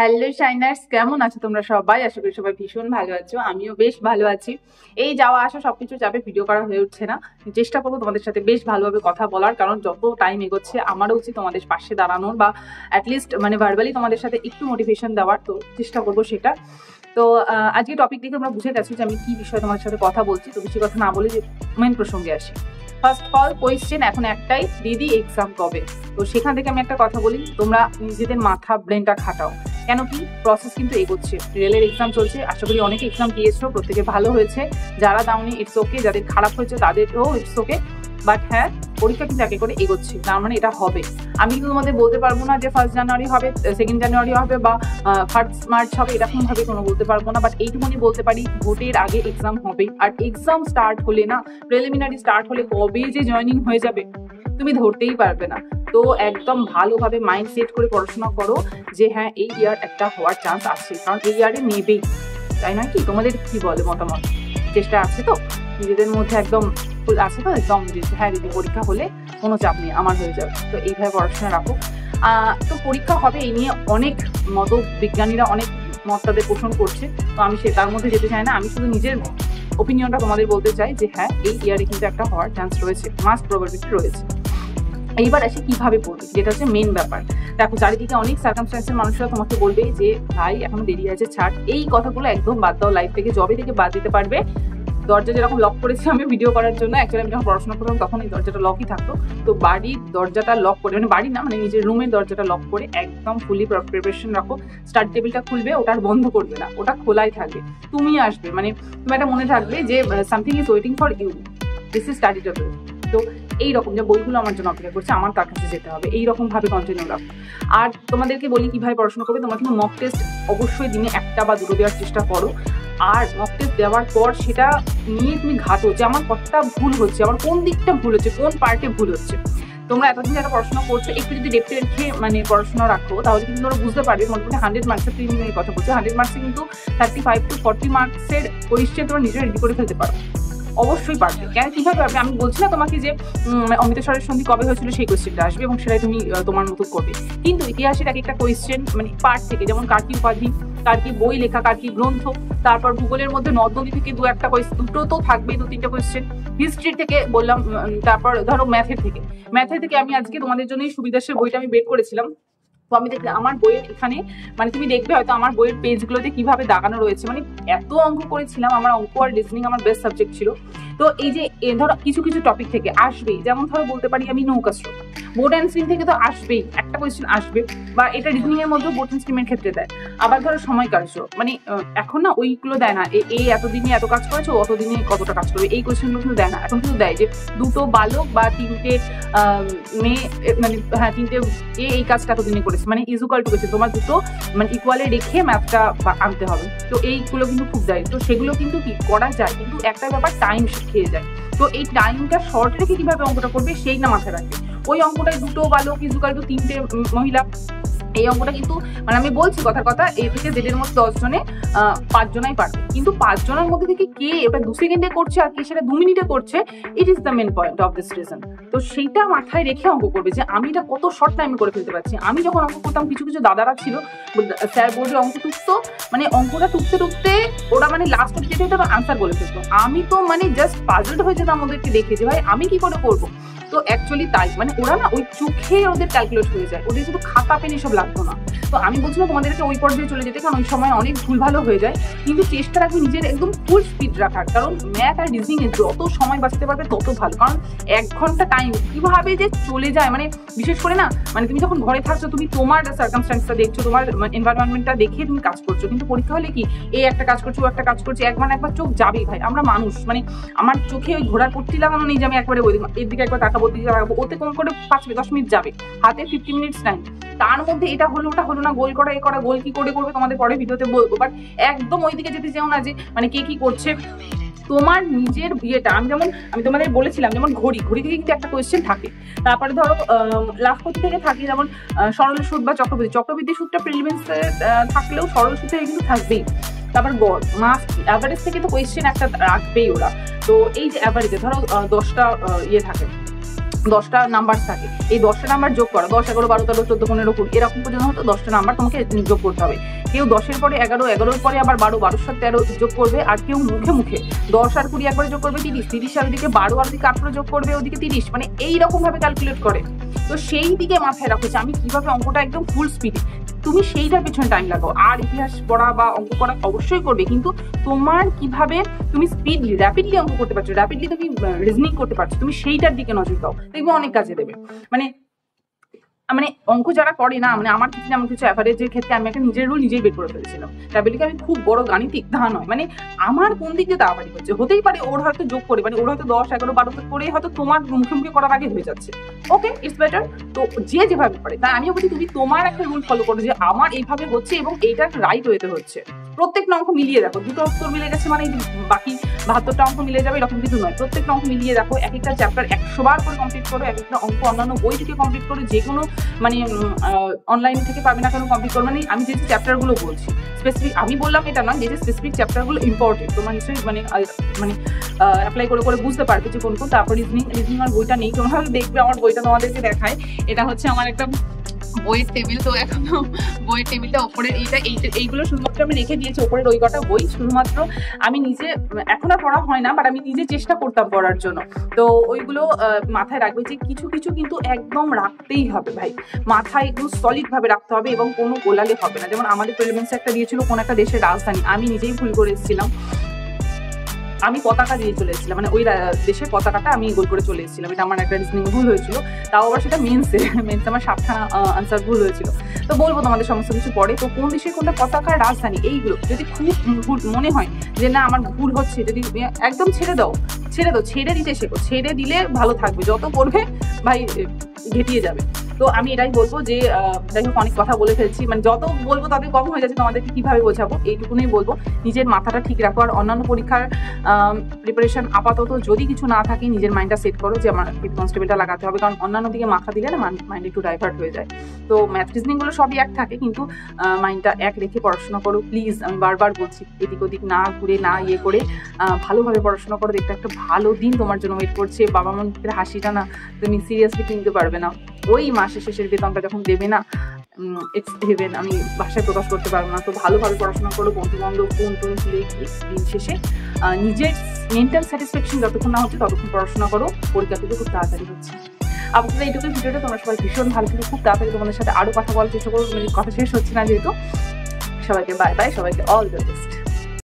Hello শাইনার্স, কেমন আছো তোমরা সবাই? আশা করি সবাই ভীষণ ভালো আছো। আমিও বেশ ভালো আছি। এই যাওয়া আসা সবকিছু চাপে ভিডিও করা হয়ে উঠছে না। চেষ্টা করবো তোমাদের সাথে বেশ ভালোভাবে কথা বলার, কারণ যত টাইম এগোচ্ছে আমারও উচিত তোমাদের পাশে দাঁড়ানোর বা অ্যাটলিস্ট ভার্বালি তোমাদের সাথে একটু মোটিভেশন দেওয়ার। তো চেষ্টা করবো সেটা। তো আজকে টপিক দেখে আমরা বুঝে গেছি যে আমি কি বিষয়ে তোমাদের সাথে কথা বলছি। তো বেশি কথা না বলে যে মেন প্রসঙ্গে আসি। ফার্স্ট অফ অল কোয়েশ্চেন এখন একটাই, দিদি এক্সাম কবে? তো সেখান থেকে আমি একটা কথা বলি, তোমরা নিজেদের মাথা ব্রেনটা খাটাও। কেন কি প্রসেস কিন্তু এগোচ্ছে, রেলের এক্সাম চলছে। আশা করি অনেকে এক্সাম দিয়েছো, প্রত্যেকে ভালো হয়েছে। যারা দাওনি ইটস ওকে, যাদের খারাপ হয়েছে তাদেরও ইটস ওকে। বাট হ্যাঁ, পরীক্ষা কিন্তু একে করে এগোচ্ছে, তার মানে এটা হবে। আমি কিন্তু তোমাদের বলতে পারবো না যে 1 জানুয়ারি হবে, 2 জানুয়ারি হবে বা 1 মার্চ হবে, এরকম ভাবে কোনো বলতে পারবো না। বাট এইটুকুনি বলতে পারি, ভোটের আগে এক্সাম হবে। আর এক্সাম স্টার্ট হলে না, প্রিলিমিনারি স্টার্ট হলে কবে যে জয়েনিং হয়ে যাবে তুমি ধরতেই পারবে না। তো একদম ভালোভাবে মাইন্ড সেট করে পড়াশোনা করো যে হ্যাঁ, এই ইয়ার একটা হওয়ার চান্স আছে, কারণ এই ইয়ারে নেবেই, তাই নয় কি? তোমাদের কি বলে মতামত? চেষ্টা আছে তো নিজেদের মধ্যে, একদম আছে তো একদম যে হ্যাঁ দিদি পরীক্ষা হলে কোনো চাপ নেই, আমার হয়ে যাবে। তো এইভাবে পড়াশোনা রাখো। তো পরীক্ষা হবে এই নিয়ে অনেক বিজ্ঞানীরা অনেক মত তাদের পোষণ করছে। তো আমি তার মধ্যে যেতে চাই না। আমি শুধু নিজের ওপিনিয়নটা তোমাদের বলতে চাই যে হ্যাঁ, এই ইয়ারে কিন্তু একটা হওয়ার চান্স রয়েছে, মাস্ট প্রবাবিলিটি রয়েছে। এইবার আসি কিভাবে পড়বে, যেটা হচ্ছে মেন ব্যাপার। দেখো, চারিদিকে অনেক সার্কামস্ট্যান্সের মানুষরা তোমাকে বলবে যে ভাই এখনো দেরি আছে, ছাড়। এই কথাগুলো একদম বাদ দাও লাইফ থেকে। জবে থেকে বাদ দিতে পারবে। দরজা যেরকম লক করেছি আমি ভিডিও করার জন্য, অ্যাকচুয়ালি আমি যখন পড়াশোনা করতাম তখন এই দরজাটা লকই থাকতো। তো বাড়ির দরজাটা লক করে, বাড়ি না, নিজের রুমের দরজাটা লক করে একদম ফুলি প্রিপারেশন রাখো। স্টাডি টেবিলটা খুলবে, ওটা আর বন্ধ করবে না, ওটা খোলাই থাকবে। তুমি আসবে, তুমি একটা মনে থাকবে যে something is waiting for you, this is study table. তো এইরকম যে বইগুলো আমার জন্য অপেক্ষা করছে, আমার তার কাছে যেতে হবে, এইরকম ভাবে কন্টিনিউ রাখো। আর তোমাদেরকে বলি কিভাবে পড়াশোনা করবে। তোমরা কিন্তু মক টেস্ট অবশ্যই দিনে 1টা বা 2টো দেওয়ার চেষ্টা করো। আর মক টেস্ট দেওয়ার পর সেটা নিয়ে তুমি ঘাটো যে আমার কতটা ভুল হচ্ছে, আমার কোন দিকটা ভুল হচ্ছে, কোন পার্টে ভুল হচ্ছে। তোমরা এতদিন যারা পড়াশোনা করছো, একটু যদি ডেপথে রেখে পড়াশোনা রাখো, তাহলে কিন্তু তোমরা বুঝতে পারবে। মোটামুটি 100 মার্কসের প্রিলিমিনারি কথা বলছো, 100 মার্কসে কিন্তু 35 to 40 মার্কসের কোয়েশ্চেন তোমরা নিজে রেডি করে ফেলতে পারো। অবশ্যই পারবে। কেন কিভাবে পারবে? আমি বলছি না তোমাকে যে অমৃতসরের সন্ধি কবে হয়েছিল সেই কোয়েশ্চেনটা আসবে এবং সেটাই তুমি তোমার মতো করবে। কিন্তু ইতিহাসের এক একটা কোয়েশ্চেন পার্ট থেকে, যেমন কার কি উপাধি, কার কি বই লেখা, কার কি গ্রন্থ, তারপর ভূগোলের মধ্যে নদ নদী থেকে 2-1টা কোয়েশ্চেন, দুটো তো থাকবে, 2-3টা কোয়েশ্চেন। হিস্ট্রি থেকে বললাম, তারপর ধরো ম্যাথের থেকে আমি আজকে তোমাদের জন্য সুবিধাসের বইটা আমি বের করেছিলাম। তো আমি দেখলাম আমার বইয়ের এখানে, তুমি দেখবে হয়তো আমার বইয়ের পেজগুলোতে কিভাবে দাগানো রয়েছে। এত অঙ্ক করেছিলাম, আমার অঙ্ক আর রিজনিং আমার বেস্ট সাবজেক্ট ছিল। তো এই যে ধরো কিছু কিছু টপিক থেকে আসবেই, যেমন ধরো বলতে পারি আমি নৌকা স্রোত, বোট অ্যান্ড স্ট্রিম থেকে তো আসবেই, একটা কোয়েশ্চেন আসবে। বা এটা রিজনিং এর মধ্যে বোট অ্যান্ড স্ট্রিমের ক্ষেত্রে দেয়। আবার ধরো সময় কার্য, এখন না ওইগুলো দেয় না, এই এতদিনে এত কাজ করেছো, অতদিনে কতটা কাজ করবে, এই কোয়েশ্চেনগুলো কিন্তু দেয় না। এখন কিন্তু দেয় যে 2টো বালক বা 3টে মেয়ে, হ্যাঁ 3টে এই কাজটা এতদিনে করেছে, ইজুকাল টু করেছে, তোমার দুটো ইকুয়ালে রেখে ম্যাথটা আনতে হবে। তো এইগুলো কিন্তু খুব দেয়। তো সেগুলো কিন্তু কি করা যায়, কিন্তু একটা ব্যাপার টাইম খেয়ে যায়। তো এই টাইমটা শর্ট রেখে কিভাবে অঙ্কটা করবে সেই না মাথায় রাখবে। ওই অঙ্কটায় 2টো বালক ইজুকাল টু 3টে মহিলা, এই অঙ্কটা কিন্তু আমি বলছি কথার কথা, এ থেকে জেডের মধ্যে 10 জনে 5 জনাই পারবে। কিন্তু 5 জনের মধ্যে থেকে কে ওটা 2 সেকেন্ডে করছে আর কে সেটা 2 মিনিটে করছে, it is the main point of this reason. তো সেইটা মাথায় রেখে অঙ্ক করবে যে আমি এটা কত শর্ট টাইমে করে ফেলতে পারছি। আমি যখন অঙ্ক করতাম, কিছু কিছু দাদারা ছিল, স্যার বোর্ডে অঙ্ক টুকতো, অঙ্কটা টুকতে ওরা লাস্ট অব্দি যেতে হতো আনসার বলে ফেলতো। আমি তো জাস্ট পাজলড হয়ে যেতাম ওদেরকে দেখে যে ভাই আমি কি করে করবো। তো অ্যাকচুয়ালি তাই, ওরা না ওই চোখে ওদের ক্যালকুলেট হয়ে যায়, ওদের শুধু খাতা পেন এসব লাগতো না। তো আমি বলছি না তোমাদেরকে ওই পর্যায়ে চলে যেতে, কারণ ওই সময় অনেক ভুল ভালো হয়ে যায়। কিন্তু চেষ্টা রাখবে নিজের একদম ফুল স্পিড রাখার, কারণ ম্যাথ আর রিজনিং এ যত সময় বাঁচতে পারবে তত ভালো। কারণ 1 ঘন্টা টাইম কিভাবে যে চলে যায়, বিশেষ করে না তুমি যখন ঘরে থাকছো, তুমি তোমার সার্কামস্ট্যান্সটা দেখছো, তোমার এনভায়রনমেন্টটা দেখে তুমি কাজ করছো। কিন্তু পরীক্ষা হলে কি, এই একটা কাজ করছো, একটা কাজ করছি, একবার চোখ যাবেই ভাই। আমরা মানুষ, আমার চোখে ওই ঘোড়ার পট্টি লাগানো নেই যে আমি একবারে এর দিকে একবার তাকাবো, ওতে কম করে 5-10 মিনিট যাবে, হাতে 50 মিনিটস টাইম। তার মধ্যে এটা হলো ওটা হলো না, গোল করা গোল কি করে করবে তোমাদের পরে ভিডিওতে বলবো। বাট একদম ওই দিকে যেতে চাও না যে কে কি করছে। তোমার নিজের বিয়েটা, আমি তোমাদের বলেছিলাম, যেমন ঘড়ি থেকে কিন্তু একটা কোয়েশ্চেন থাকে। তারপরে ধরো লাখপতি থেকে থাকে, যেমন সরল সুদ বা চক্রবৃদ্ধি সুদটা প্রিলিমিনারিতে থাকলেও সরল সুদ থেকে কিন্তু থাকবেই। তারপর গড়, মাস, অ্যাভারেজ থেকে তো কোয়েশ্চেন একটা রাখবেই ওরা। তো এই যে অ্যাভারেজে ধরো 10টা থাকে, 10টা নাম্বার থাকে, এই 10টা নাম্বার যোগ করো, 10, 11, 12, 13, 14, 15, 20 এরকম পর্যন্ত হতো 10টা নাম্বার তোমাকে যোগ করতে হবে। কেউ 10-এর পরে 11, 11-এর পরে আবার 12, 12-এর সাথে 13 যোগ করবে, আর কেউ মুখে মুখে 10 আর 20 একবারে যোগ করবে 30, 30 আর ওদিকে 12 আর ওদিকে 18 যোগ করবে ওদিকে 30, মানে এইরকম ভাবে ক্যালকুলেট করে। তো সেই দিকে মাথায় রাখো যে আমি কিভাবে অঙ্কটা একদম ফুল স্পিডে, তুমি সেইটার পেছনে টাইম লাগাও। আর ইতিহাস পড়া বা অঙ্ক করা অবশ্যই করবে, কিন্তু তোমার কিভাবে তুমি স্পিডলি র্যাপিডলি অঙ্ক করতে পারছো, র্যাপিডলি তুমি রিজনিং করতে পারছো, তুমি সেইটার দিকে নজর দাও, দেখবে অনেক কাজে দেবে। মানে অঙ্ক যারা করে না, মানে আমার ক্ষেত্রে এমন কিছু অ্যাভারেজের ক্ষেত্রে আমি একটা নিজের রুল নিজেই বের করে ফেলেছিলাম। র্যাপিডলি আমি খুব বড় গাণিতিক তা নয়, মানে আমার কোন দিক দিয়ে তাড়াতাড়ি হচ্ছে, হতেই পারে ওর হয়তো যোগ করে, মানে ওর হয়তো 10, 11, 12 করে হয়তো তোমার মুখে মুখে করার আগে হয়ে যাচ্ছে, ওকে ইটস বেটার। তো যে যেভাবে পারে, তাই আমিও বলছি তুমি তোমার একটা রুল ফলো করো যে আমার এইভাবে হচ্ছে এবং এইটা রাইট ওয়েতে হচ্ছে। প্রত্যেকটা অঙ্ক মিলিয়ে দেখো, দুটো উত্তর মিলে গেছে মানে বাকি 72টা অঙ্ক মিলে যাবে এরকম কিছু নয়। প্রত্যেকটা অঙ্ক মিলিয়ে দেখো, এক একটা চ্যাপ্টার 100 বার করে কমপ্লিট করো, এক একটা অঙ্ক অন্যান্য বই থেকে কমপ্লিট করো, যে কোনো মানে অনলাইন থেকে পাবে না কেন কমপ্লিট করো। মানে আমি যে চ্যাপ্টারগুলো বলছি স্পেসিফিক, আমি বললাম এটা নয়, যে স্পেসিফিক চ্যাপ্টারগুলো ইম্পর্টেন্ট তোমার নিশ্চয়ই মানে অ্যাপ্লাই করে করে বুঝতে পারবে যে কোন কোন। তারপর রিজনিং আর বইটা নেই, তোমরা দেখবে আমার বইটা তোমাদেরকে দেখায়, এটা হচ্ছে আমার একটা বইয়ের টেবিল। তো এখনো বইয়ের টেবিলটা ওপরে এইগুলো শুধুমাত্র আমি রেখে দিয়েছি, ওপরের ওই কটা বই শুধুমাত্র আমি নিজে, এখন আর পড়া হয় না বাট আমি নিজে চেষ্টা করতাম পড়ার জন্য। তো ওইগুলো মাথায় রাখবে যে কিছু কিছু কিন্তু একদম রাখতেই হবে ভাই, মাথায় একদম সলিড ভাবে রাখতে হবে এবং কোনো গোলালে হবে না। যেমন আমাদের প্রিলিমিনারি একটা দিয়েছিল কোন একটা দেশের রাজধানী, আমি নিজেই ভুল করে এসেছিলাম, আমি পতাকা দিয়ে চলে এসেছিলাম, মানে ওই দেশের পতাকাটা আমি গোল করে চলে এসেছিলাম, এটা আমার একটা রিজনিং ভুল হয়েছিল। তাও আবার সেটা মেন্সে আমার 7খানা আনসার ভুল হয়েছিল। তো বলবো তোমাদের সমস্ত কিছু পরে। তো কোন দেশের কোনটা পতাকার রাজধানী, এইগুলো যদি খুব ভুল মনে হয় যে না আমার ভুল হচ্ছে, যদি একদম ছেড়ে দাও, ছেড়ে দিতে শেখো, ছেড়ে দিলে ভালো থাকবে, যত পড়বে ভাই ঘেটিয়ে যাবে। তো আমি এটাই বলবো যে যাই হোক অনেক কথা বলে ফেলছি, মানে যত বলবো তত কম হয়ে যাচ্ছে, তোমাদেরকে কিভাবে বোঝাবো এইটুকুনই বলবো। নিজের মাথাটা ঠিক রাখো, আর অন্যান্য পরীক্ষার প্রিপারেশন আপাতত যদি কিছু না থাকে নিজের মাইন্ডটা সেট করো যে আমার হেড কনস্টেবলটা লাগাতে হবে, কারণ অন্যান্য দিকে মাথা দিলে না মাইন্ড একটু ডাইভার্ট হয়ে যায়। তো ম্যাথ রিজনিংগুলো সবই এক থাকে, কিন্তু মাইন্ডটা এক রেখে পড়াশোনা করো প্লিজ, আমি বারবার বলছি, এদিক ওদিক না ঘুরে না ইয়ে করে ভালোভাবে পড়াশোনা করো, দেখতে একটা ভালো দিন তোমার জন্য ওয়েট করছে। বাবা মার হাসিটা না তুমি সিরিয়াসলি কিনতে পারবে না, ওই মাসের শেষের বেতনটা যখন দেবে না, ইটস হেভেন, আমি ভাষায় প্রকাশ করতে পারবো না। তো ভালোভাবে পড়াশোনা করো, বন্ধু বান্ধব ফোন টোন খুলে দিন শেষে নিজের মেন্টাল স্যাটিসফ্যাকশন যতক্ষণ না হচ্ছে ততক্ষণ পড়াশোনা করো, পরীক্ষা থেকে খুব তাড়াতাড়ি হচ্ছে। আপনাদের এইটুকু ভিডিওটা তোমরা সবাই ভীষণ ভালো থেকে খুব তাড়াতাড়ি তোমাদের সাথে আরো কথা বলার চেষ্টা করবো, কথা শেষ হচ্ছে না যেহেতু। সবাইকে বাই বাই, সবাইকে অল দ্য বেস্ট।